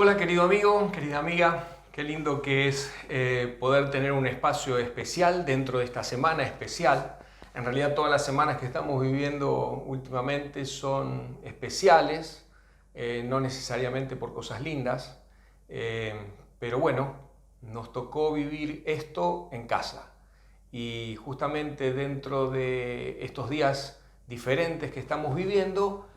Hola querido amigo, querida amiga, qué lindo que es poder tener un espacio especial dentro de esta semana especial. En realidad todas las semanas que estamos viviendo últimamente son especiales, no necesariamente por cosas lindas, pero bueno, nos tocó vivir esto en casa. Y justamente dentro de estos días diferentes que estamos viviendo,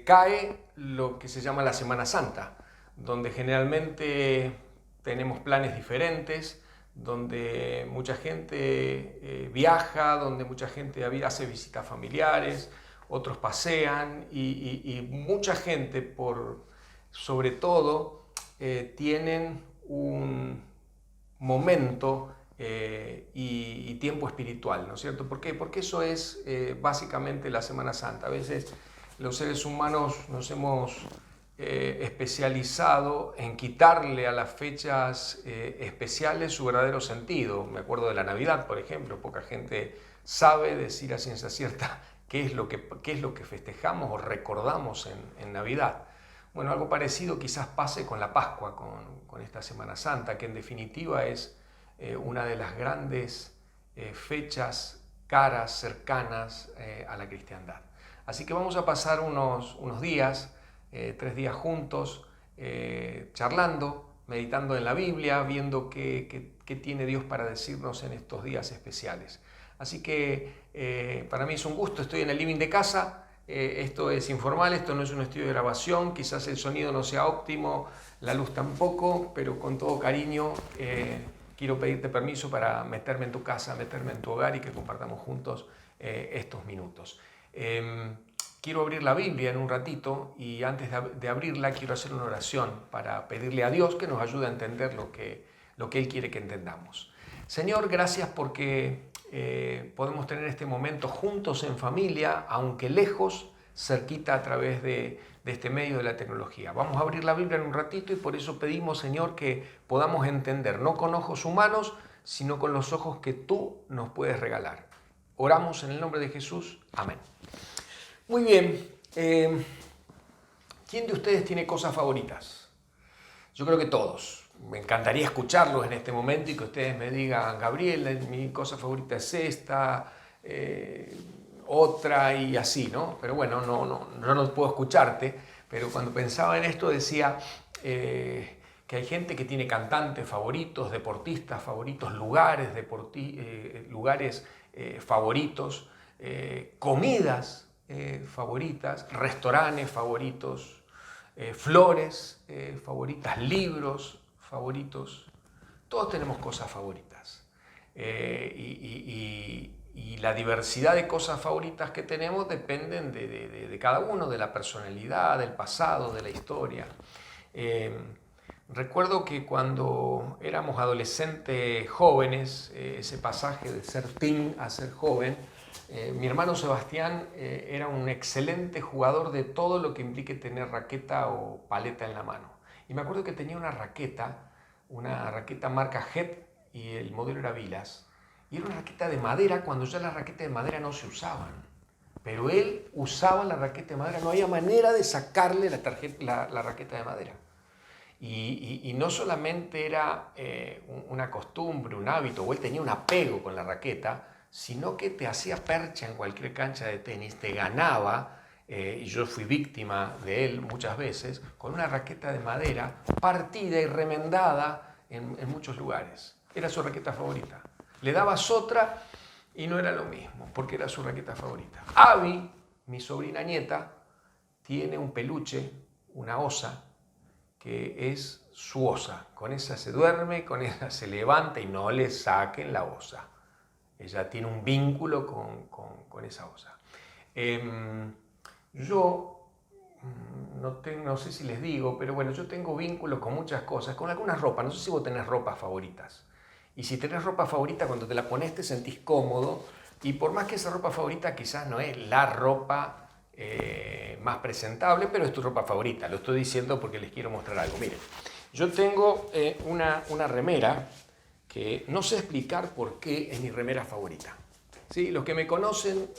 cae lo que se llama la Semana Santa, donde generalmente tenemos planes diferentes, donde mucha gente viaja, donde mucha gente hace visitas familiares, otros pasean y mucha gente, sobre todo, tienen un momento y tiempo espiritual, ¿no es cierto? ¿Por qué? Porque eso es básicamente la Semana Santa. A veces los seres humanos nos hemos especializado en quitarle a las fechas especiales su verdadero sentido. Me acuerdo de la Navidad, por ejemplo, poca gente sabe decir a ciencia cierta qué es lo que festejamos o recordamos en Navidad. Bueno, algo parecido quizás pase con la Pascua, con esta Semana Santa, que en definitiva es una de las grandes fechas caras, cercanas a la cristiandad. Así que vamos a pasar unos días, 3 días juntos, charlando, meditando en la Biblia, viendo qué tiene Dios para decirnos en estos días especiales. Así que para mí es un gusto, estoy en el living de casa. Esto es informal, esto no es un estudio de grabación, quizás el sonido no sea óptimo, la luz tampoco, pero con todo cariño quiero pedirte permiso para meterme en tu casa, meterme en tu hogar y que compartamos juntos estos minutos. Quiero abrir la Biblia en un ratito y antes de abrirla quiero hacer una oración para pedirle a Dios que nos ayude a entender lo que Él quiere que entendamos. Señor, gracias porque podemos tener este momento juntos en familia, aunque lejos, cerquita a través de este medio de la tecnología. Vamos a abrir la Biblia en un ratito y por eso pedimos, Señor, que podamos entender, no con ojos humanos, sino con los ojos que tú nos puedes regalar. Oramos en el nombre de Jesús. Amén. Muy bien. ¿Quién de ustedes tiene cosas favoritas? Yo creo que todos. Me encantaría escucharlos en este momento y que ustedes me digan, Gabriel, mi cosa favorita es esta, otra y así, ¿no? Pero bueno, no puedo escucharte, pero cuando pensaba en esto decía que hay gente que tiene cantantes favoritos, deportistas favoritos, lugares favoritos, comidas favoritas, restaurantes favoritos, flores favoritas, libros favoritos. Todos tenemos cosas favoritas. Y la diversidad de cosas favoritas que tenemos dependen de cada uno, de la personalidad, del pasado, de la historia. Recuerdo que cuando éramos adolescentes jóvenes, ese pasaje de ser teen a ser joven, mi hermano Sebastián era un excelente jugador de todo lo que implique tener raqueta o paleta en la mano. Y me acuerdo que tenía una raqueta marca Head y el modelo era Vilas. Y era una raqueta de madera cuando ya las raquetas de madera no se usaban. Pero él usaba la raqueta de madera, no había manera de sacarle la raqueta de madera. Y no solamente era una costumbre, un hábito, o él tenía un apego con la raqueta, sino que te hacía percha en cualquier cancha de tenis, te ganaba, y yo fui víctima de él muchas veces, con una raqueta de madera partida y remendada en muchos lugares. Era su raqueta favorita. Le dabas otra y no era lo mismo, porque era su raqueta favorita. Abby, mi sobrina nieta, tiene un peluche, una osa, que es su osa. Con esa se duerme, con esa se levanta y no le saquen la osa. Ella tiene un vínculo con esa osa. Yo no sé si les digo, pero bueno, yo tengo vínculos con muchas cosas, con algunas ropas. No sé si vos tenés ropas favoritas. Y si tenés ropa favorita, cuando te la pones te sentís cómodo. Y por más que esa ropa favorita quizás no es la ropa más presentable, pero es tu ropa favorita. Lo estoy diciendo porque les quiero mostrar algo. Miren, yo tengo una remera que no sé explicar por qué es mi remera favorita. Sí, los que me conocen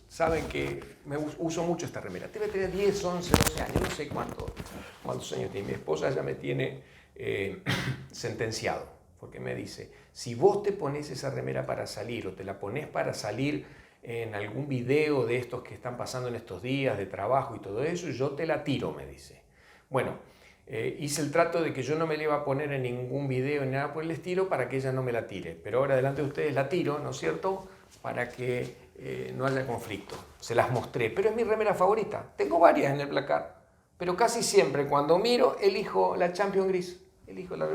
saben que uso mucho esta remera. Debe tener 10, 11, 12 años, no sé cuántos años tiene. Mi esposa ya me tiene sentenciado, porque me dice, si vos te pones esa remera para salir o te la pones para salir en algún video de estos que están pasando en estos días de trabajo y todo eso, yo te la tiro, me dice. Bueno, hice el trato de que yo no me la iba a poner en ningún video ni nada por el estilo para que ella no me la tire, pero ahora delante de ustedes la tiro, ¿no es cierto?, para que no haya conflicto. Se las mostré, pero es mi remera favorita. Tengo varias en el placar, pero casi siempre cuando miro elijo la Champions Gris, elijo la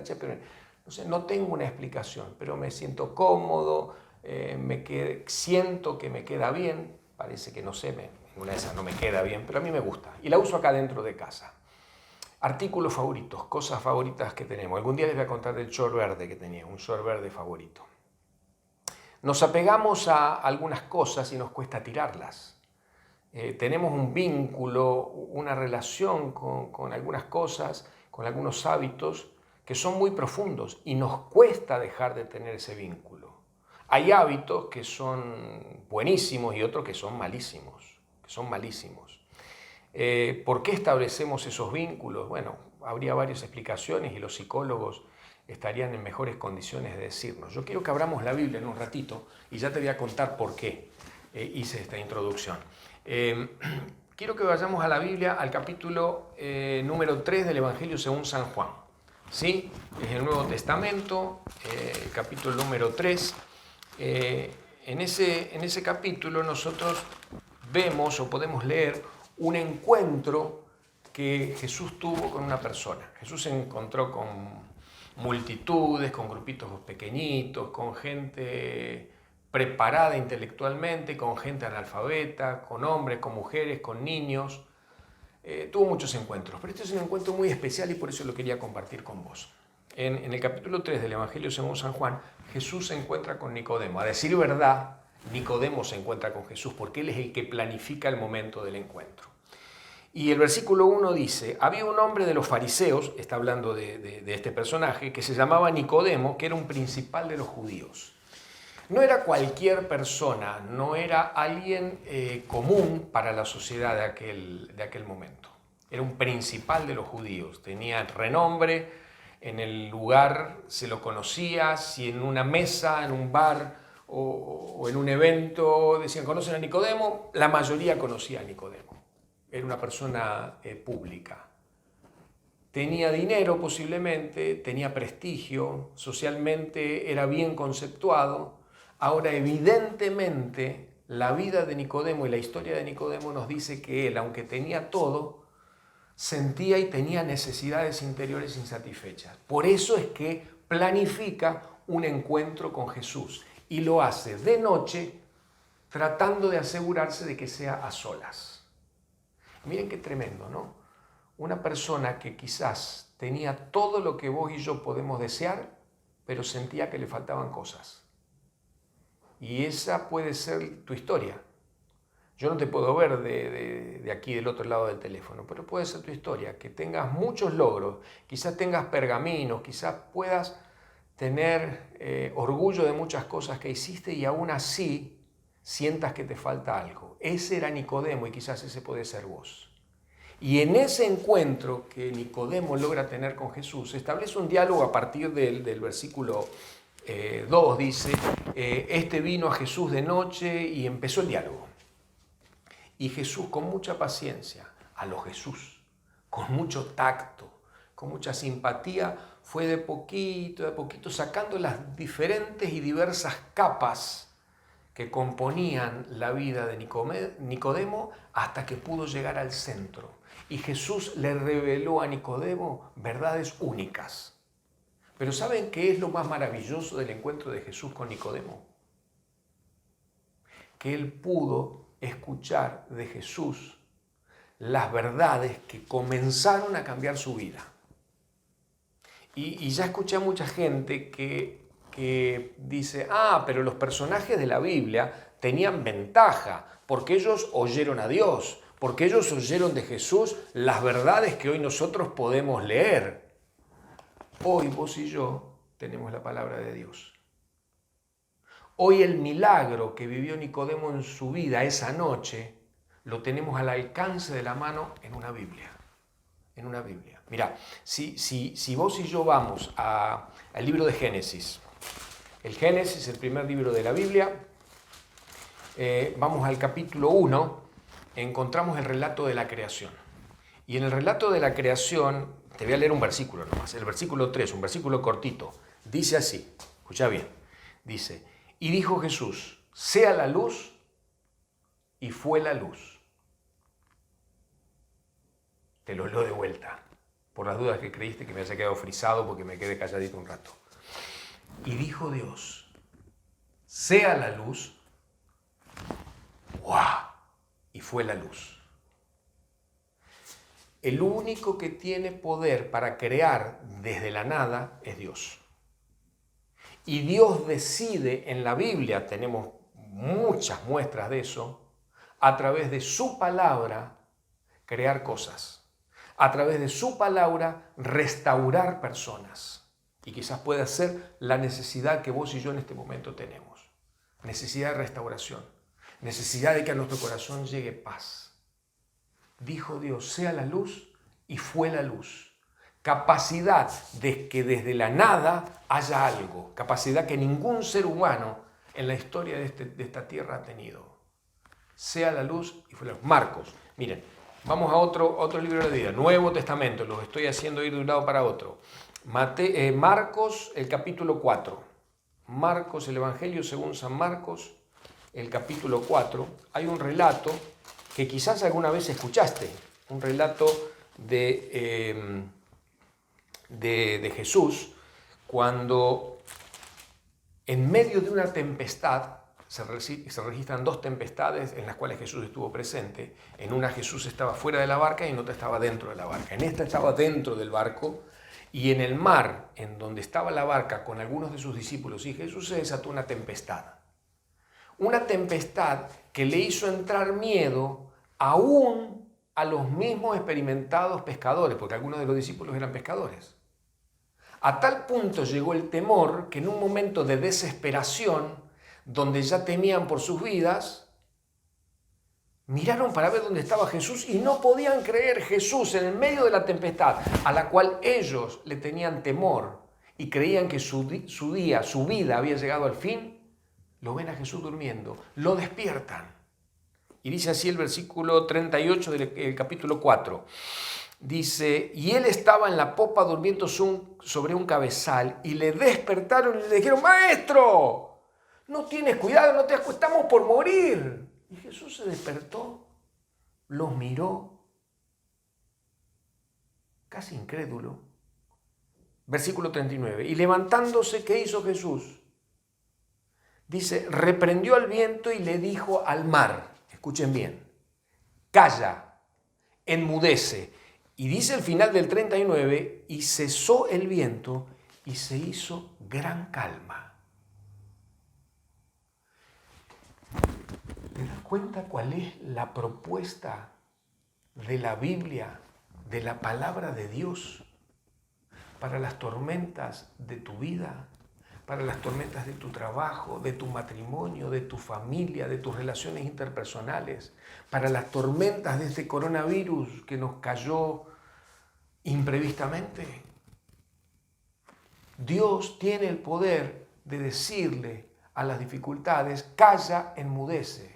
Champions Gris. No sé, no tengo una explicación, pero me siento cómodo, siento que me queda bien, parece que no sé, una de esas no me queda bien, pero a mí me gusta y la uso acá dentro de casa. Artículos favoritos, cosas favoritas que tenemos. Algún día les voy a contar del short verde que tenía, un short verde favorito. Nos apegamos a algunas cosas y nos cuesta tirarlas. Tenemos un vínculo, una relación con algunas cosas, con algunos hábitos que son muy profundos y nos cuesta dejar de tener ese vínculo. Hay hábitos que son buenísimos y otros que son malísimos, ¿Por qué establecemos esos vínculos? Bueno, habría varias explicaciones y los psicólogos estarían en mejores condiciones de decirnos. Yo quiero que abramos la Biblia en un ratito y ya te voy a contar por qué hice esta introducción. Quiero que vayamos a la Biblia, al capítulo número 3 del Evangelio según San Juan. ¿Sí? Es el Nuevo Testamento, el capítulo número 3. En ese capítulo nosotros vemos o podemos leer un encuentro que Jesús tuvo con una persona. Jesús se encontró con multitudes, con grupitos pequeñitos, con gente preparada intelectualmente, con gente analfabeta, con hombres, con mujeres, con niños. Tuvo muchos encuentros, pero este es un encuentro muy especial y por eso lo quería compartir con vos. En el capítulo 3 del Evangelio según San Juan, Jesús se encuentra con Nicodemo. A decir verdad, Nicodemo se encuentra con Jesús porque él es el que planifica el momento del encuentro. Y el versículo 1 dice, había un hombre de los fariseos, está hablando de este personaje, que se llamaba Nicodemo, que era un principal de los judíos. No era cualquier persona, no era alguien común para la sociedad de aquel momento. Era un principal de los judíos, tenía renombre, en el lugar se lo conocía, si en una mesa, en un bar o en un evento decían, ¿conocen a Nicodemo? La mayoría conocía a Nicodemo. Era una persona pública. Tenía dinero posiblemente, tenía prestigio, socialmente era bien conceptuado. Ahora, evidentemente, la vida de Nicodemo y la historia de Nicodemo nos dice que él, aunque tenía todo, sentía y tenía necesidades interiores insatisfechas. Por eso es que planifica un encuentro con Jesús y lo hace de noche tratando de asegurarse de que sea a solas. Miren qué tremendo, ¿no? Una persona que quizás tenía todo lo que vos y yo podemos desear, pero sentía que le faltaban cosas. Y esa puede ser tu historia. Yo no te puedo ver de aquí del otro lado del teléfono, pero puede ser tu historia, que tengas muchos logros, quizás tengas pergaminos, quizás puedas tener orgullo de muchas cosas que hiciste y aún así sientas que te falta algo. Ese era Nicodemo y quizás ese puede ser vos. Y en ese encuentro que Nicodemo logra tener con Jesús, se establece un diálogo a partir del versículo 2, dice, este vino a Jesús de noche y empezó el diálogo. Y Jesús con mucha paciencia, a lo Jesús, con mucho tacto, con mucha simpatía, fue de poquito, sacando las diferentes y diversas capas que componían la vida de Nicodemo hasta que pudo llegar al centro. Y Jesús le reveló a Nicodemo verdades únicas. Pero ¿saben qué es lo más maravilloso del encuentro de Jesús con Nicodemo? Que él pudo escuchar de Jesús las verdades que comenzaron a cambiar su vida. Y ya escuché a mucha gente que dice, pero los personajes de la Biblia tenían ventaja, porque ellos oyeron a Dios, porque ellos oyeron de Jesús las verdades que hoy nosotros podemos leer. Hoy vos y yo tenemos la palabra de Dios. Hoy el milagro que vivió Nicodemo en su vida esa noche lo tenemos al alcance de la mano en una Biblia. En una Biblia. Mirá, si vos y yo vamos al libro de Génesis, el Génesis, el primer libro de la Biblia, vamos al capítulo 1, encontramos el relato de la creación. Y en el relato de la creación, te voy a leer un versículo nomás, el versículo 3, un versículo cortito. Dice así, escucha bien, dice: y dijo Jesús, sea la luz, y fue la luz. Te lo leo de vuelta, por las dudas que creíste que me haya quedado frisado porque me quedé calladito un rato. Y dijo Dios, sea la luz, ¡guau! Y fue la luz. El único que tiene poder para crear desde la nada es Dios. Y Dios decide, en la Biblia tenemos muchas muestras de eso, a través de su palabra crear cosas. A través de su palabra restaurar personas. Y quizás pueda ser la necesidad que vos y yo en este momento tenemos. Necesidad de restauración. Necesidad de que a nuestro corazón llegue paz. Dijo Dios, sea la luz, y fue la luz. Capacidad de que desde la nada haya algo. Capacidad que ningún ser humano en la historia de esta tierra ha tenido. Sea la luz, y fue la luz. Marcos, miren, vamos a otro libro de vida, Nuevo Testamento, los estoy haciendo ir de un lado para otro. Marcos, el capítulo 4. Marcos, el Evangelio según San Marcos, el capítulo 4. Hay un relato que quizás alguna vez escuchaste, un relato de Jesús, cuando en medio de una tempestad, se registran dos tempestades en las cuales Jesús estuvo presente. En una Jesús estaba fuera de la barca y en otra estaba dentro de la barca. En esta estaba dentro del barco, y en el mar, en donde estaba la barca con algunos de sus discípulos y Jesús, se desató una tempestad. Una tempestad que le hizo entrar miedo aún a los mismos experimentados pescadores, porque algunos de los discípulos eran pescadores. A tal punto llegó el temor que en un momento de desesperación, donde ya temían por sus vidas, miraron para ver dónde estaba Jesús y no podían creer. Jesús en el medio de la tempestad, a la cual ellos le tenían temor y creían que su vida había llegado al fin, lo ven a Jesús durmiendo, lo despiertan. Y dice así el versículo 38 del capítulo 4. Dice, y él estaba en la popa durmiendo sobre un cabezal, y le despertaron y le dijeron, maestro, no tienes cuidado, estamos por morir. Y Jesús se despertó, los miró, casi incrédulo. Versículo 39. Y levantándose, ¿qué hizo Jesús? Dice, reprendió al viento y le dijo al mar, escuchen bien, calla, enmudece. Y dice el final del 39, y cesó el viento y se hizo gran calma. ¿Te das cuenta cuál es la propuesta de la Biblia, de la palabra de Dios, para las tormentas de tu vida, para las tormentas de tu trabajo, de tu matrimonio, de tu familia, de tus relaciones interpersonales, para las tormentas de este coronavirus que nos cayó imprevistamente? Dios tiene el poder de decirle a las dificultades, calla, enmudece.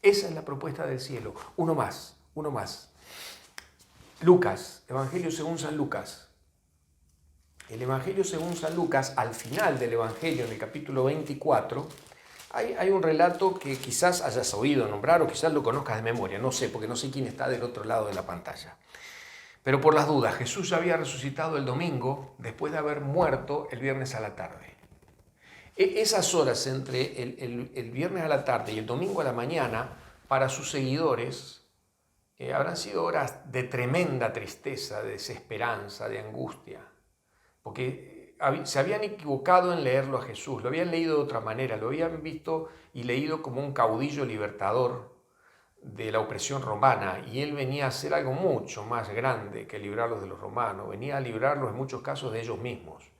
Esa es la propuesta del cielo. Uno más. Lucas, Evangelio según San Lucas. El Evangelio según San Lucas, al final del Evangelio, en el capítulo 24, hay un relato que quizás hayas oído nombrar o quizás lo conozcas de memoria. No sé, porque no sé quién está del otro lado de la pantalla. Pero por las dudas, Jesús ya había resucitado el domingo después de haber muerto el viernes a la tarde. Esas horas entre el viernes a la tarde y el domingo a la mañana, para sus seguidores, habrán sido horas de tremenda tristeza, de desesperanza, de angustia, porque se habían equivocado en leerlo a Jesús, lo habían leído de otra manera, lo habían visto y leído como un caudillo libertador de la opresión romana, y él venía a hacer algo mucho más grande que librarlos de los romanos, venía a librarlos en muchos casos de ellos mismos,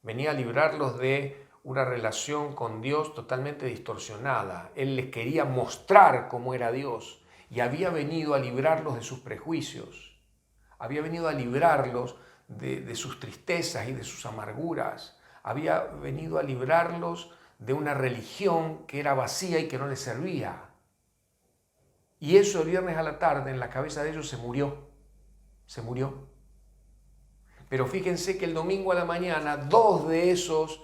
venía a librarlos de una relación con Dios totalmente distorsionada. Él les quería mostrar cómo era Dios y había venido a librarlos de sus prejuicios, había venido a librarlos de sus tristezas y de sus amarguras, había venido a librarlos de una religión que era vacía y que no les servía. Y eso el viernes a la tarde en la cabeza de ellos se murió. Pero fíjense que el domingo a la mañana, dos de esos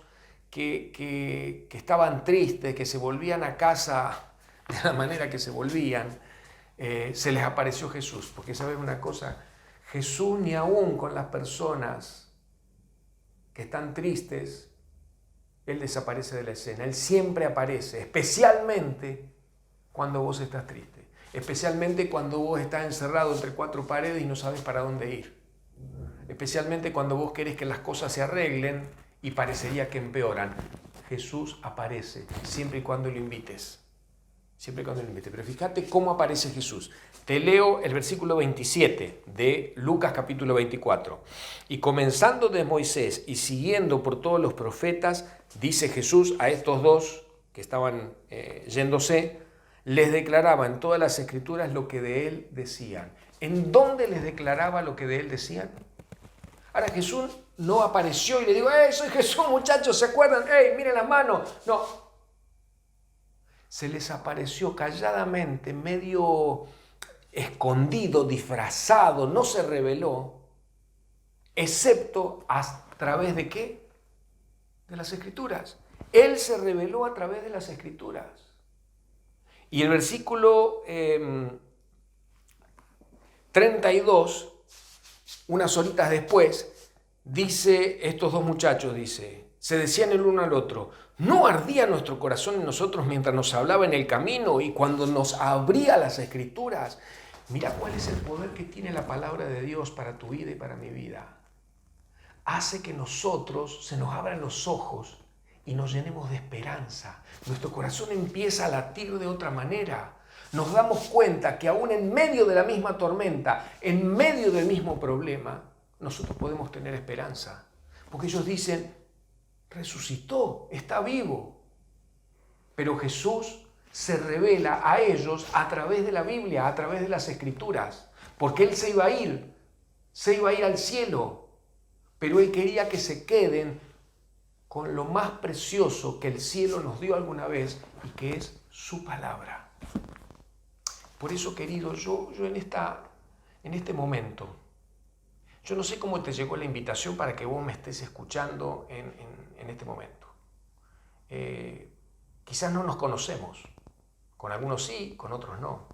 que estaban tristes, que se volvían a casa de la manera que se volvían, se les apareció Jesús. Porque ¿sabes una cosa? Jesús ni aún con las personas que están tristes, Él desaparece de la escena. Él siempre aparece, especialmente cuando vos estás triste. Especialmente cuando vos estás encerrado entre cuatro paredes y no sabes para dónde ir. Especialmente cuando vos querés que las cosas se arreglen y parecería que empeoran. Jesús aparece siempre y cuando lo invites. Siempre y cuando lo invites. Pero fíjate cómo aparece Jesús. Te leo el versículo 27 de Lucas capítulo 24. Y comenzando de Moisés y siguiendo por todos los profetas, dice Jesús a estos dos que estaban yéndose, les declaraba en todas las escrituras lo que de él decían. ¿En dónde les declaraba lo que de él decían? Ahora Jesús no apareció y le digo, soy Jesús, muchachos, ¿se acuerdan? Miren las manos. No. Se les apareció calladamente, medio escondido, disfrazado, no se reveló, excepto a través de ¿qué? De las Escrituras. Él se reveló a través de las Escrituras. Y el versículo 32, unas horitas después, dice, estos dos muchachos, se decían el uno al otro, ¿no ardía nuestro corazón en nosotros mientras nos hablaba en el camino y cuando nos abría las Escrituras? Mira cuál es el poder que tiene la palabra de Dios para tu vida y para mi vida. Hace que nosotros se nos abran los ojos y nos llenemos de esperanza. Nuestro corazón empieza a latir de otra manera. Nos damos cuenta que aún en medio de la misma tormenta, en medio del mismo problema, nosotros podemos tener esperanza. Porque ellos dicen, resucitó, está vivo. Pero Jesús se revela a ellos a través de la Biblia, a través de las Escrituras. Porque Él se iba a ir al cielo. Pero Él quería que se queden con lo más precioso que el cielo nos dio alguna vez y que es su palabra. Por eso, querido, yo en este momento, yo no sé cómo te llegó la invitación para que vos me estés escuchando en este momento. Quizás no nos conocemos, con algunos sí, con otros no.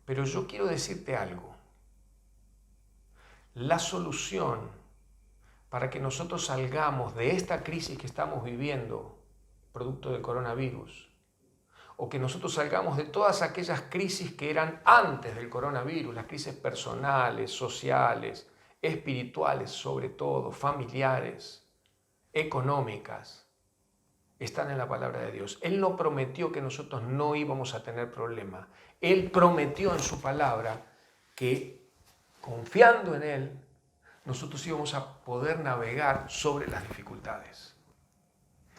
Pero yo quiero decirte algo. La solución para que nosotros salgamos de esta crisis que estamos viviendo, producto del coronavirus, o que nosotros salgamos de todas aquellas crisis que eran antes del coronavirus, las crisis personales, sociales, espirituales sobre todo, familiares, económicas, están en la palabra de Dios. Él no prometió que nosotros no íbamos a tener problema. Él prometió en su palabra que, confiando en Él, nosotros íbamos a poder navegar sobre las dificultades.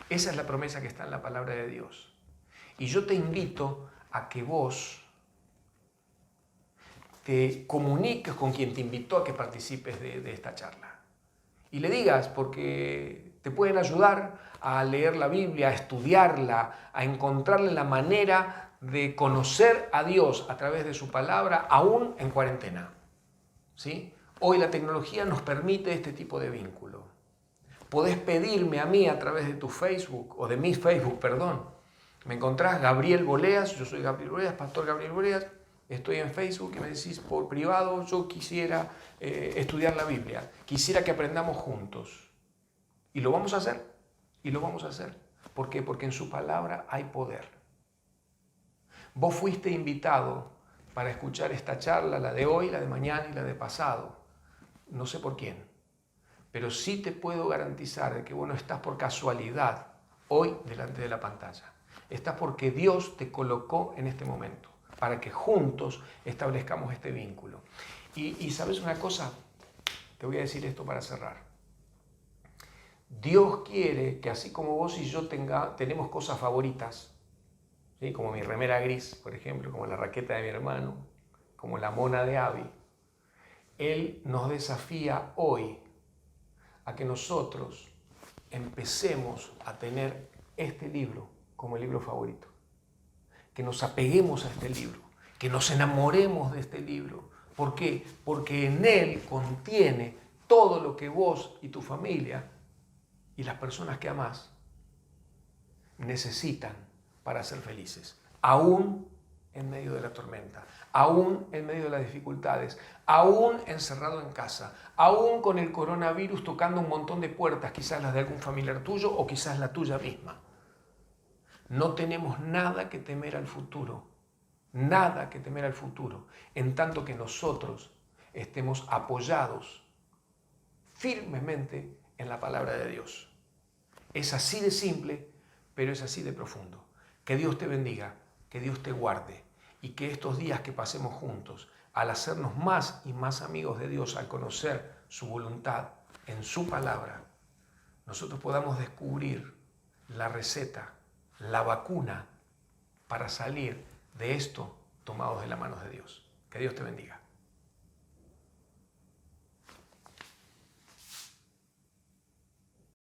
Esa es la promesa que está en la palabra de Dios. Y yo te invito a que vos te comuniques con quien te invitó a que participes de esta charla. Y le digas, porque te pueden ayudar a leer la Biblia, a estudiarla, a encontrarle la manera de conocer a Dios a través de su palabra, aún en cuarentena. ¿Sí? Hoy la tecnología nos permite este tipo de vínculo. Podés pedirme a mí a través de tu Facebook, o de mi Facebook, perdón. Me encontrás Gabriel Boleas, yo soy Gabriel Boleas, Pastor Gabriel Boleas. Estoy en Facebook y me decís por privado, yo quisiera estudiar la Biblia. Quisiera que aprendamos juntos. Y lo vamos a hacer. Y lo vamos a hacer. ¿Por qué? Porque en su palabra hay poder. Vos fuiste invitado para escuchar esta charla, la de hoy, la de mañana y la de pasado. No sé por quién, pero sí te puedo garantizar de que vos no estás por casualidad hoy delante de la pantalla. Estás porque Dios te colocó en este momento, para que juntos establezcamos este vínculo. Y ¿sabes una cosa? Te voy a decir esto para cerrar. Dios quiere que así como vos y yo tenemos cosas favoritas, ¿sí? Como mi remera gris, por ejemplo, como la raqueta de mi hermano, como la mona de Abby, Él nos desafía hoy a que nosotros empecemos a tener este libro como el libro favorito, que nos apeguemos a este libro, que nos enamoremos de este libro. ¿Por qué? Porque en él contiene todo lo que vos y tu familia y las personas que amás necesitan para ser felices, aún en medio de la tormenta, aún en medio de las dificultades, aún encerrado en casa, aún con el coronavirus tocando un montón de puertas, quizás las de algún familiar tuyo o quizás la tuya misma. No tenemos nada que temer al futuro, nada que temer al futuro, en tanto que nosotros estemos apoyados firmemente en la palabra de Dios. Es así de simple, pero es así de profundo. Que Dios te bendiga, que Dios te guarde y que estos días que pasemos juntos, al hacernos más y más amigos de Dios, al conocer su voluntad en su palabra, nosotros podamos descubrir la receta, la vacuna para salir de esto tomados de la mano de Dios. Que Dios te bendiga.